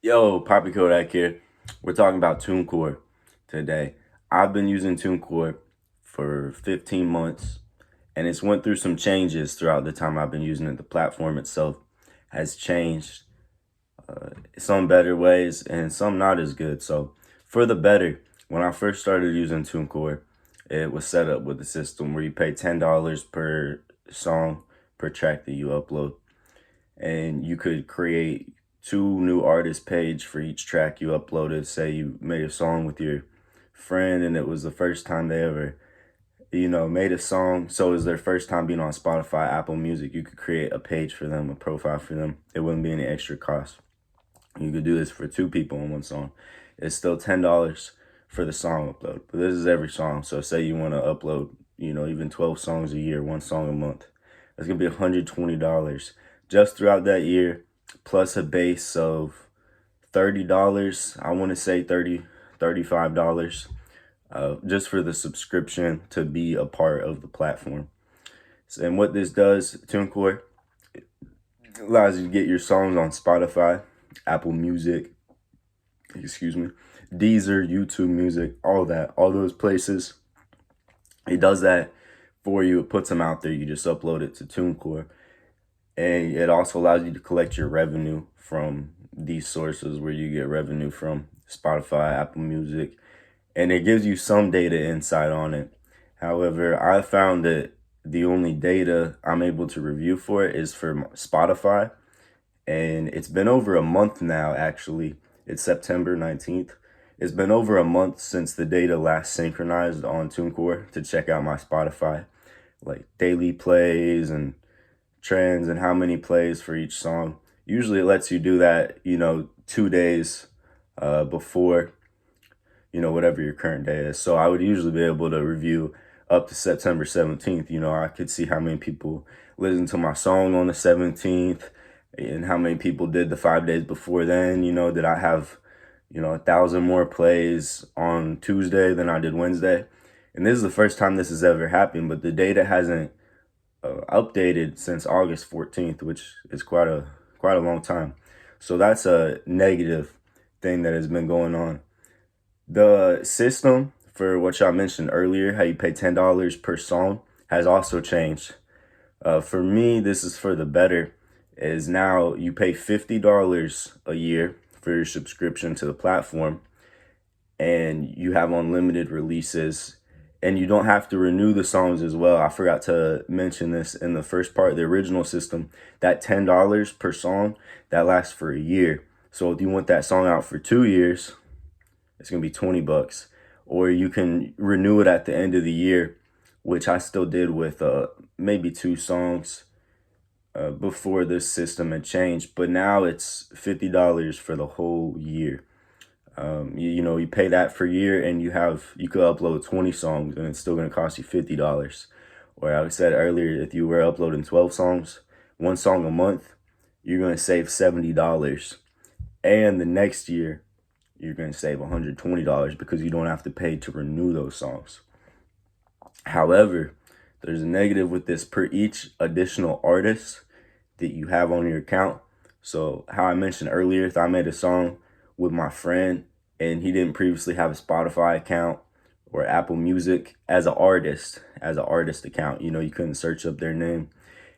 Yo, Papi Kodak here. We're talking about TuneCore today. I've been using TuneCore for 15 months, and it's went through some changes throughout the time I've been using it. The platform itself has changed, some better ways and some not as good. So for the better, when I first started using TuneCore, it was set up with a system where you pay $10 per song per track that you upload, and you could create two new artist page for each track you uploaded. Say you made a song with your friend and it was the first time they ever made a song, so it was their first time being on Spotify, Apple Music. You could create a page for them, a profile for them. It wouldn't be any extra cost. You could do this for two people on one song. It's still $10 for the song upload, but this is every song. So say you want to upload, even 12 songs a year, one song a month. That's gonna be $120 just throughout that year, plus a base of $30. I want to say $35, just for the subscription to be a part of the platform. So, and what this does, TuneCore, allows you to get your songs on Spotify, Apple Music, excuse me, Deezer, YouTube Music, all that, all those places. It does that for you. It puts them out there. You just upload it to TuneCore. And it also allows you to collect your revenue from these sources where you get revenue from Spotify, Apple Music, and it gives you some data insight on it. However, I found that the only data I'm able to review for it is for Spotify, and it's been over a month now, actually. It's September 19th. It's been over a month since the data last synchronized on TuneCore to check out my Spotify, like daily plays and trends and how many plays for each song. Usually it lets you do that, 2 days before, whatever your current day is. So I would usually be able to review up to September 17th. I could see how many people listened to my song on the 17th and how many people did the 5 days before then. Did I have, 1,000 more plays on Tuesday than I did Wednesday? And this is the first time this has ever happened, but the data hasn't updated since August 14th, which is quite a long time. So that's a negative thing that has been going on. The system for what y'all mentioned earlier, how you pay $10 per song, has also changed. For me, this is for the better. Is now you pay $50 a year for your subscription to the platform, and you have unlimited releases, and you don't have to renew the songs as well. I forgot to mention this in the first part. The original system, that $10 per song, that lasts for a year. So if you want that song out for 2 years, it's gonna be $20. Or you can renew it at the end of the year, which I still did with maybe two songs before this system had changed. But now it's $50 for the whole year. You pay that for a year, and you could upload 20 songs, and it's still gonna cost you $50. Or I said earlier, if you were uploading 12 songs, one song a month, you're gonna save $70. And the next year, you're gonna save $120 because you don't have to pay to renew those songs. However, there's a negative with this per each additional artist that you have on your account. So how I mentioned earlier, if I made a song with my friend and he didn't previously have a Spotify account or Apple Music as an artist account, you couldn't search up their name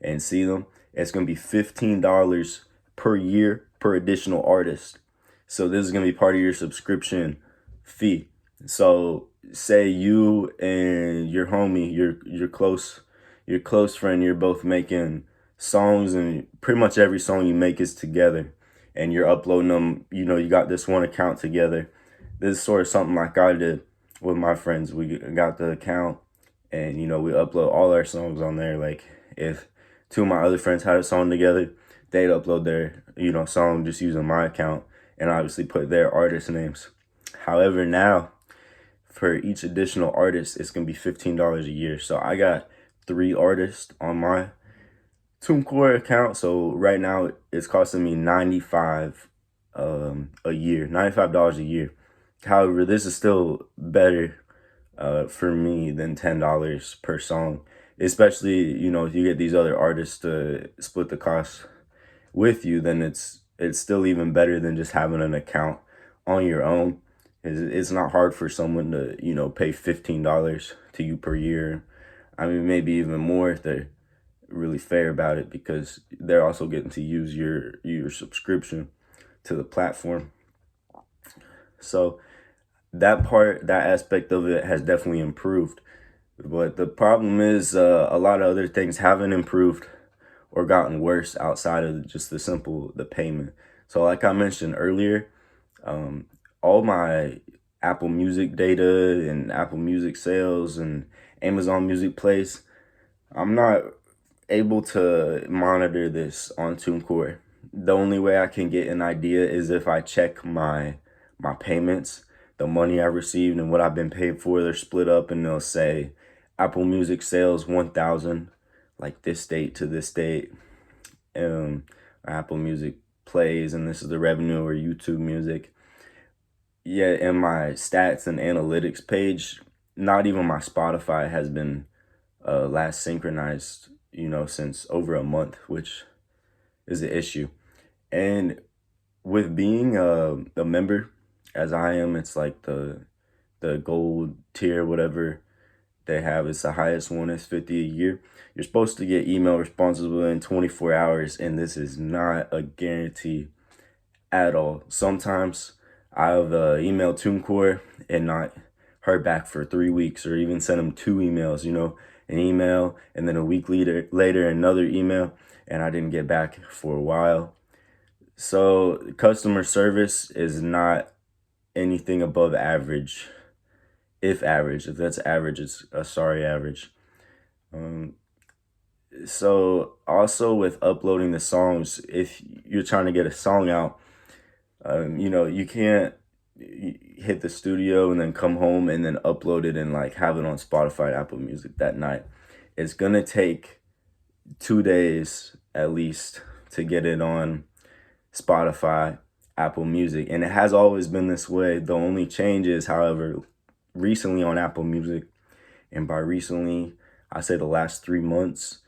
and see them. It's going to be $15 per year per additional artist. So this is going to be part of your subscription fee. So say you and your homie, your close friend, you're both making songs, and pretty much every song you make is together, and you're uploading them. You got this one account together. This is sort of something like I did with my friends. We got the account, and we upload all our songs on there. Like if two of my other friends had a song together, they'd upload their song just using my account, and obviously put their artist names. However, now for each additional artist, it's gonna be $15 a year. So I got 3 artists on my TuneCore account. So right now it's costing me $95 a year, $95 a year. However, this is still better for me than $10 per song, especially if you get these other artists to split the cost with you. Then it's it's still even better than just having an account on your own. It's not hard for someone to, pay $15 to you per year. I mean, maybe even more if they're really fair about it, because they're also getting to use your subscription to the platform. So that aspect of it has definitely improved. But the problem is, a lot of other things haven't improved or gotten worse outside of just the payment. So like I mentioned earlier, all my Apple Music data and Apple Music sales and Amazon Music plays, I'm not able to monitor this on TuneCore. The only way I can get an idea is if I check my payments, the money I received and what I've been paid for. They're split up, and they'll say Apple Music sales 1,000, like this date to this date. Apple Music plays, and this is the revenue, or YouTube Music. Yeah, in my stats and analytics page, not even my Spotify has been last synchronized, since over a month, which is an issue. And with being a member, as I am, it's like the gold tier, whatever they have. It's the highest one, is 50 a year. You're supposed to get email responses within 24 hours, and this is not a guarantee at all. Sometimes I've emailed TuneCore and not heard back for 3 weeks, or even sent them 2 emails, an email and then a week later another email, and I didn't get back for a while. So customer service is not anything above average. If that's average, it's a sorry average. So also with uploading the songs, if you're trying to get a song out, you can't hit the studio and then come home and then upload it and like have it on Spotify, Apple Music that night. It's gonna take 2 days at least to get it on Spotify, Apple Music, and it has always been this way. The only change is, however, recently on Apple Music, and by recently I say the last 3 months,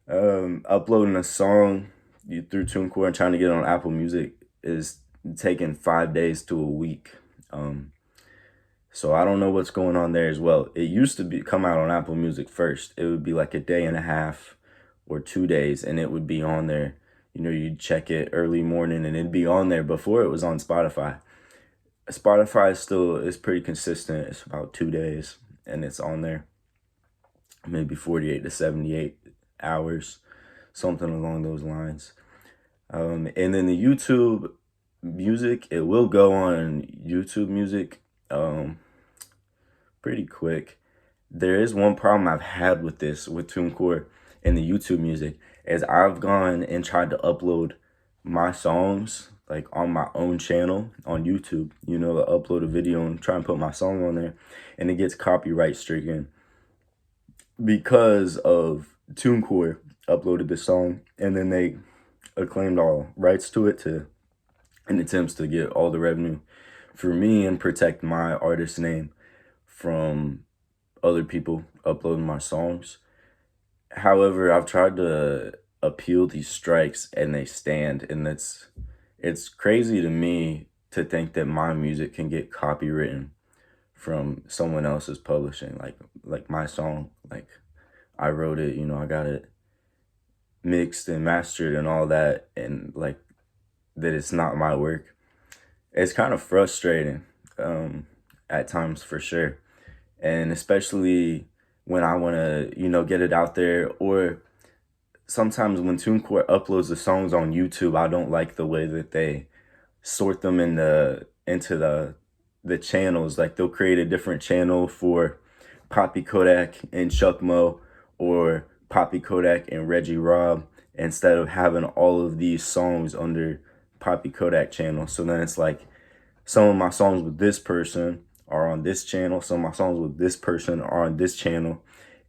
uploading a song through TuneCore and trying to get it on Apple Music is taking 5 days to a week. So I don't know what's going on there as well. It used to come out on Apple Music first. It would be like a day and a half or 2 days, and it would be on there. You'd check it early morning and it'd be on there before it was on Spotify. Spotify is pretty consistent. It's about 2 days and it's on there. Maybe 48 to 78 hours, something along those lines. And then the YouTube Music, it will go on YouTube Music pretty quick. There is one problem I've had with TuneCore and the YouTube Music, is I've gone and tried to upload my songs like on my own channel on YouTube, upload a video and try and put my song on there, and it gets copyright stricken because of TuneCore uploaded the song and then they acclaimed all rights to it in attempts to get all the revenue for me and protect my artist name from other people uploading my songs. However, I've tried to appeal these strikes and they stand, and it's crazy to me to think that my music can get copywritten from someone else's publishing, like my song. Like, I wrote it, I got it mixed and mastered and all that, and like that it's not my work. It's kind of frustrating at times, for sure. And especially when I want to, get it out there, or sometimes when TuneCore uploads the songs on YouTube, I don't like the way that they sort them into the channels. Like, they'll create a different channel for Papi, Kodak, and Chuck Mo, or Papi, Kodak, and Reggie Rob, instead of having all of these songs under Papi, Kodak channel. So then it's like, some of my songs with this person are on this channel, some of my songs with this person are on this channel,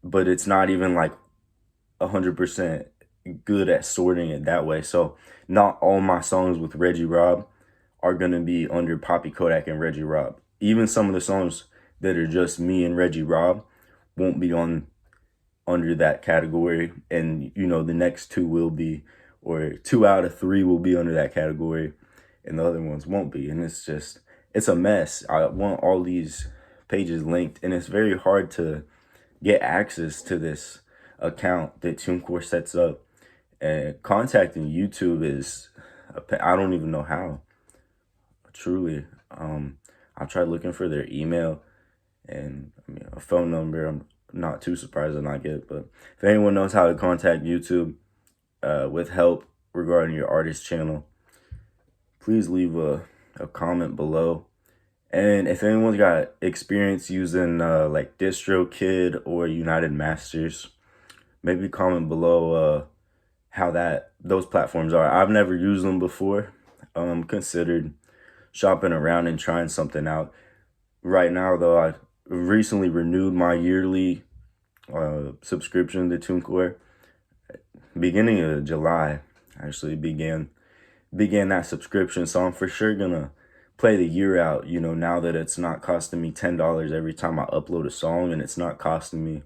but it's not even like 100% good at sorting it that way. So not all my songs with Reggie Rob are gonna be under Papi, Kodak, and Reggie Rob. Even some of the songs that are just me and Reggie Rob won't be under that category, and the next two will be. or 2 out of 3 will be under that category, and the other ones won't be. And it's a mess. I want all these pages linked, and it's very hard to get access to this account that TuneCore sets up. And contacting YouTube is, I don't even know how, truly. I tried looking for their email and a phone number. I'm not too surprised to not get, but if anyone knows how to contact YouTube with help regarding your artist channel, please leave a comment below. And if anyone's got experience using like DistroKid or United Masters, maybe comment below how those platforms are. I've never used them before. Considered shopping around and trying something out. Right now, though, I recently renewed my yearly subscription to TuneCore. Beginning of July, actually began that subscription. So I'm for sure gonna play the year out, now that it's not costing me $10 every time I upload a song, and it's not costing me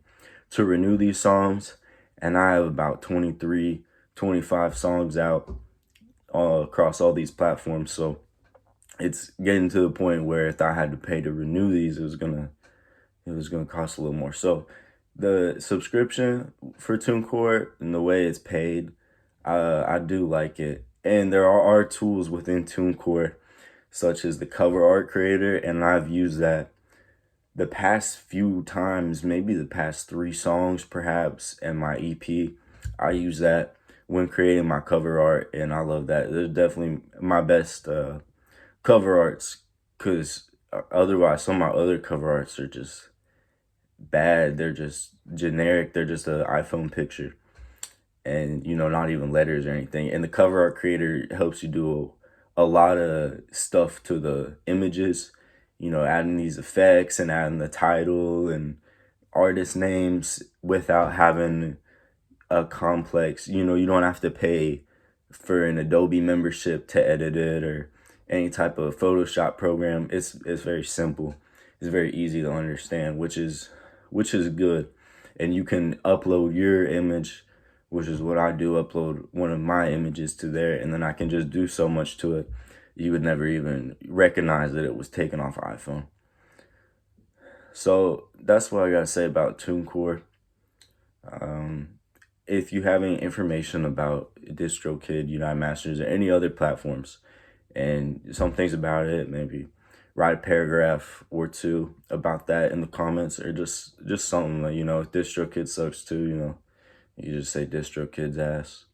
to renew these songs. And I have about 23, 25 songs out across all these platforms. So it's getting to the point where if I had to pay to renew these, it was gonna cost a little more. So the subscription for TuneCore and the way it's paid, I do like it. And there are tools within TuneCore, such as the cover art creator, and I've used that the past few times, maybe the past 3 songs perhaps, and my EP. I use that when creating my cover art, and I love that. They're definitely my best cover arts, because otherwise some of my other cover arts are just bad. They're just generic. They're just an iPhone picture, and not even letters or anything. And the cover art creator helps you do a lot of stuff to the images, adding these effects and adding the title and artist names without having a complex, you don't have to pay for an Adobe membership to edit it or any type of Photoshop program. It's very simple. It's very easy to understand, which is good. And you can upload your image, which is what I do, upload one of my images to there, and then I can just do so much to it, you would never even recognize that it was taken off iPhone. So that's what I gotta say about TuneCore. If you have any information about DistroKid, United Masters, or any other platforms, and some things about it, maybe write a paragraph or 2 about that in the comments, or just something like, if DistroKid sucks too, you just say DistroKid's ass.